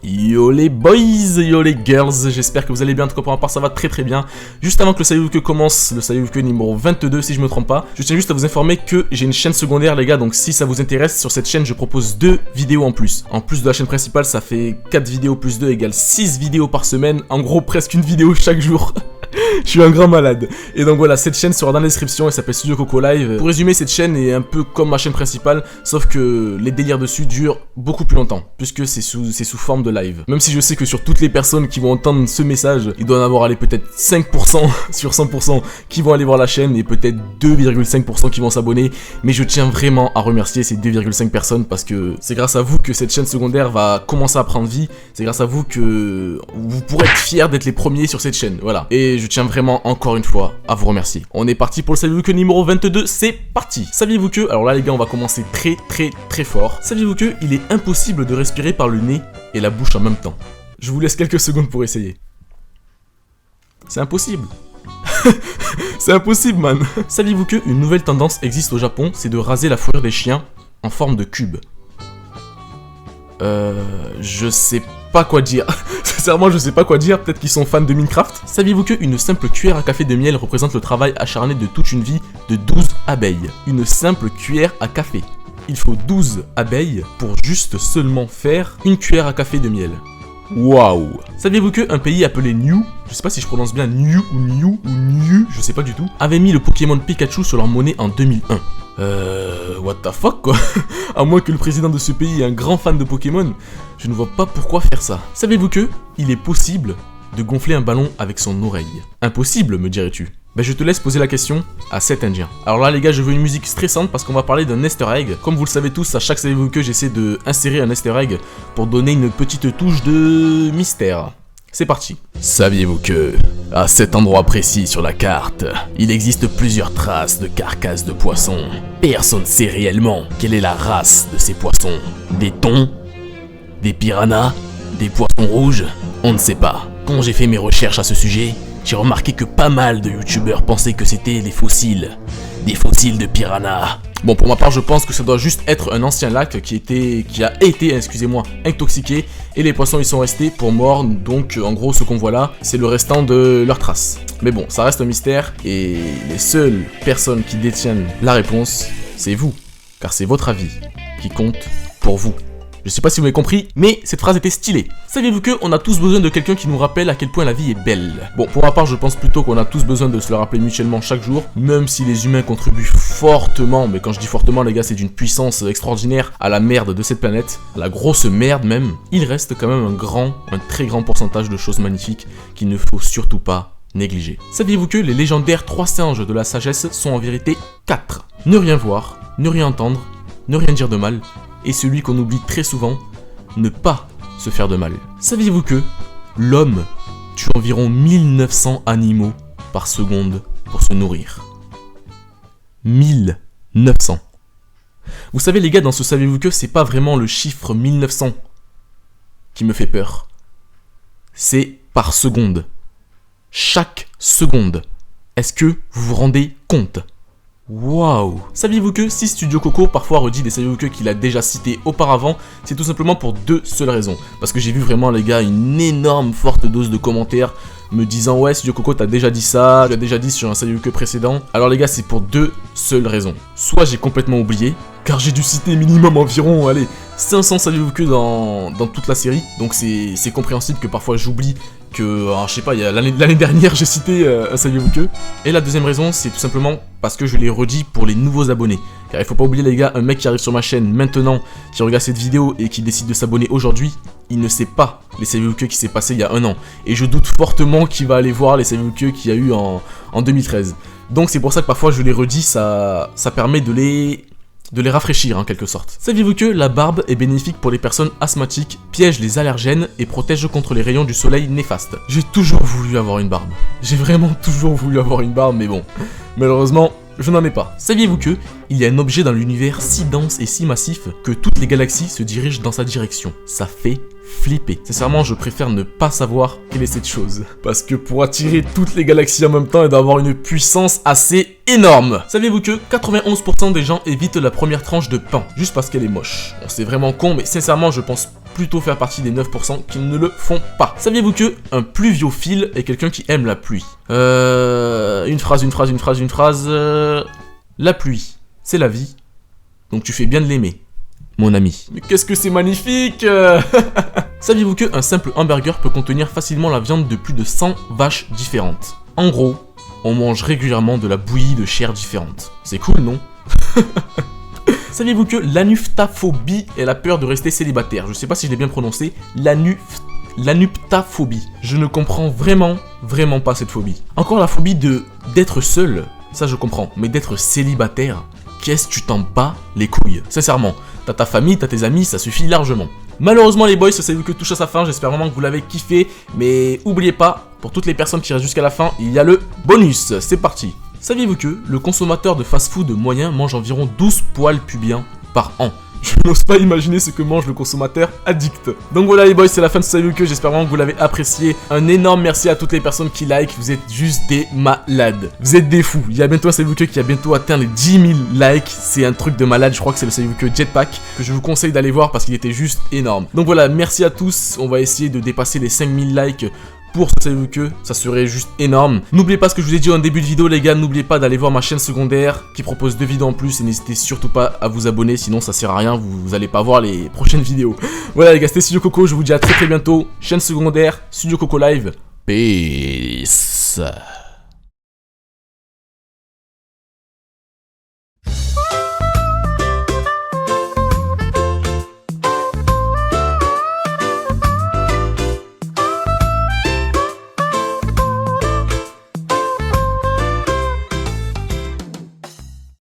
Yo les boys, yo les girls, j'espère que vous allez bien, en tout cas pour ma part ça va très très bien. Juste avant que le Saviez-vous que commence, le Saviez-vous que numéro 22 si je me trompe pas, je tiens juste à vous informer que j'ai une chaîne secondaire les gars, donc si ça vous intéresse, sur cette chaîne je propose 2 vidéos en plus. En plus de la chaîne principale, ça fait 4 vidéos plus 2 égale 6 vidéos par semaine, en gros presque une vidéo chaque jour. Je suis un grand malade. Et donc voilà, cette chaîne sera dans la description, elle s'appelle Studio Coco Live. Pour résumer, cette chaîne est un peu comme ma chaîne principale, sauf que les délires dessus durent beaucoup plus longtemps, puisque c'est sous forme de live. Même si je sais que sur toutes les personnes qui vont entendre ce message, il doit en avoir allé peut-être 5% sur 100% qui vont aller voir la chaîne et peut-être 2,5% qui vont s'abonner. Mais je tiens vraiment à remercier ces 2,5 personnes parce que c'est grâce à vous que cette chaîne secondaire va commencer à prendre vie. C'est grâce à vous que vous pourrez être fiers d'être les premiers sur cette chaîne. Voilà. Et je tiens vraiment encore une fois à vous remercier. On est parti pour le Saviez-vous que numéro 22, c'est parti. Saviez-vous que, alors là les gars on va commencer très fort. Saviez-vous que il est impossible de respirer par le nez et la bouche en même temps. Je vous laisse quelques secondes pour essayer. C'est impossible. C'est impossible man. Saviez-vous que une nouvelle tendance existe au Japon, c'est de raser la fourrure des chiens en forme de cube. Je sais pas quoi dire. Sincèrement, je sais pas quoi dire. Peut-être qu'ils sont fans de Minecraft. Saviez-vous qu'une simple cuillère à café de miel représente le travail acharné de toute une vie de 12 abeilles? Une simple cuillère à café. Il faut 12 abeilles pour juste seulement faire une cuillère à café de miel. Waouh! Saviez-vous qu'un pays appelé New, je sais pas si je prononce bien New, je sais pas du tout, avait mis le Pokémon Pikachu sur leur monnaie en 2001? What the fuck quoi. À moins que le président de ce pays est un grand fan de Pokémon, je ne vois pas pourquoi faire ça. Saviez-vous que il est possible de gonfler un ballon avec son oreille? Impossible, me dirais-tu? Ben je te laisse poser la question à cet indien. Alors là les gars, je veux une musique stressante parce qu'on va parler d'un easter egg. Comme vous le savez tous, à chaque Saviez-vous que j'essaie de insérer un easter egg pour donner une petite touche de mystère. C'est parti. Saviez-vous que, à cet endroit précis sur la carte, il existe plusieurs traces de carcasses de poissons? Personne ne sait réellement quelle est la race de ces poissons. Des thons? Des piranhas? Des poissons rouges? On ne sait pas. Quand j'ai fait mes recherches à ce sujet, j'ai remarqué que pas mal de youtubeurs pensaient que c'était des fossiles de piranhas. Bon, pour ma part, je pense que ça doit juste être un ancien lac qui a été, excusez-moi, intoxiqué et les poissons y sont restés pour mort. Donc, en gros, ce qu'on voit là, c'est le restant de leurs traces. Mais bon, ça reste un mystère et les seules personnes qui détiennent la réponse, c'est vous, car c'est votre avis qui compte pour vous. Je sais pas si vous m'avez compris, mais cette phrase était stylée. Saviez-vous que on a tous besoin de quelqu'un qui nous rappelle à quel point la vie est belle? Bon, pour ma part, je pense plutôt qu'on a tous besoin de se le rappeler mutuellement chaque jour, même si les humains contribuent fortement, mais quand je dis fortement, les gars, c'est d'une puissance extraordinaire à la merde de cette planète, à la grosse merde même, il reste quand même un très grand pourcentage de choses magnifiques qu'il ne faut surtout pas négliger. Saviez-vous que les légendaires 3 singes de la sagesse sont en vérité 4? Ne rien voir, ne rien entendre, ne rien dire de mal, et celui qu'on oublie très souvent, ne pas se faire de mal. Saviez-vous que l'homme tue environ 1900 animaux par seconde pour se nourrir? 1900. Vous savez les gars, dans ce saviez-vous que c'est pas vraiment le chiffre 1900 qui me fait peur. C'est par seconde. Chaque seconde. Est-ce que vous vous rendez compte? Waouh! Saviez-vous que si Studio Coco parfois redit des saviez-vous que qu'il a déjà cités auparavant, c'est tout simplement pour 2 seules raisons. Parce que j'ai vu vraiment les gars une énorme forte dose de commentaires me disant ouais Studio Coco t'as déjà dit ça, tu l'as déjà dit sur un saviez-vous que précédent. Alors les gars, c'est pour 2 seules raisons. Soit j'ai complètement oublié, car j'ai dû citer minimum environ 500 saviez-vous que dans toute la série. Donc c'est compréhensible que parfois j'oublie que, alors, je sais pas, l'année dernière j'ai cité un saviez-vous que. Et la deuxième raison, c'est tout simplement parce que je l'ai redit pour les nouveaux abonnés. Car il faut pas oublier les gars, un mec qui arrive sur ma chaîne maintenant, qui regarde cette vidéo et qui décide de s'abonner aujourd'hui, il ne sait pas les saviez-vous que qui s'est passé il y a 1 an. Et je doute fortement qu'il va aller voir les saviez-vous que qu'il y a eu en 2013. Donc c'est pour ça que parfois je les redis, ça permet de les rafraîchir en quelque sorte. Saviez-vous que la barbe est bénéfique pour les personnes asthmatiques, piège les allergènes et protège contre les rayons du soleil néfastes? J'ai toujours voulu avoir une barbe. J'ai vraiment toujours voulu avoir une barbe, mais bon, malheureusement, je n'en ai pas. Saviez-vous que il y a un objet dans l'univers si dense et si massif que toutes les galaxies se dirigent dans sa direction? Ça fait flipper. Sincèrement, je préfère ne pas savoir quelle est cette chose. Parce que pour attirer toutes les galaxies en même temps et d'avoir une puissance assez énorme. Saviez-vous que 91% des gens évitent la première tranche de pain juste parce qu'elle est moche? Bon, c'est vraiment con, mais sincèrement, je pense plutôt faire partie des 9% qui ne le font pas. Saviez-vous que un pluviophile est quelqu'un qui aime la pluie? Une phrase. La pluie, c'est la vie, donc tu fais bien de l'aimer, mon ami. Mais qu'est-ce que c'est magnifique! Saviez-vous qu'un simple hamburger peut contenir facilement la viande de plus de 100 vaches différentes? En gros, on mange régulièrement de la bouillie de chair différente. C'est cool, non? Saviez-vous que l'anuptaphobie est la peur de rester célibataire? Je sais pas si je l'ai bien prononcé. L'anuptaphobie. Je ne comprends vraiment pas cette phobie. Encore la phobie d'être seul, ça je comprends. Mais d'être célibataire, qu'est-ce que tu t'en bats les couilles? Sincèrement, t'as ta famille, t'as tes amis, ça suffit largement. Malheureusement les boys, ça c'est vu que touche à sa fin, j'espère vraiment que vous l'avez kiffé. Mais oubliez pas, pour toutes les personnes qui restent jusqu'à la fin, il y a le bonus. C'est parti. Saviez-vous que le consommateur de fast-food moyen mange environ 12 poils pubiens par an? Je n'ose pas imaginer ce que mange le consommateur addict. Donc voilà les boys, c'est la fin de ce Saviez-vous que, j'espère vraiment que vous l'avez apprécié. Un énorme merci à toutes les personnes qui like, vous êtes juste des malades. Vous êtes des fous. Il y a bientôt un Saviez-vous que qui a bientôt atteint les 10 000 likes, c'est un truc de malade, je crois que c'est le Saviez-vous que Jetpack, que je vous conseille d'aller voir parce qu'il était juste énorme. Donc voilà, merci à tous, on va essayer de dépasser les 5000 likes pour ce Saviez-vous que, ça serait juste énorme. N'oubliez pas ce que je vous ai dit en début de vidéo les gars, n'oubliez pas d'aller voir ma chaîne secondaire qui propose 2 vidéos en plus et n'hésitez surtout pas à vous abonner, sinon ça sert à rien, vous allez pas voir les prochaines vidéos. Voilà les gars, c'était Studio Coco, je vous dis à très bientôt, chaîne secondaire, Studio Coco Live, peace.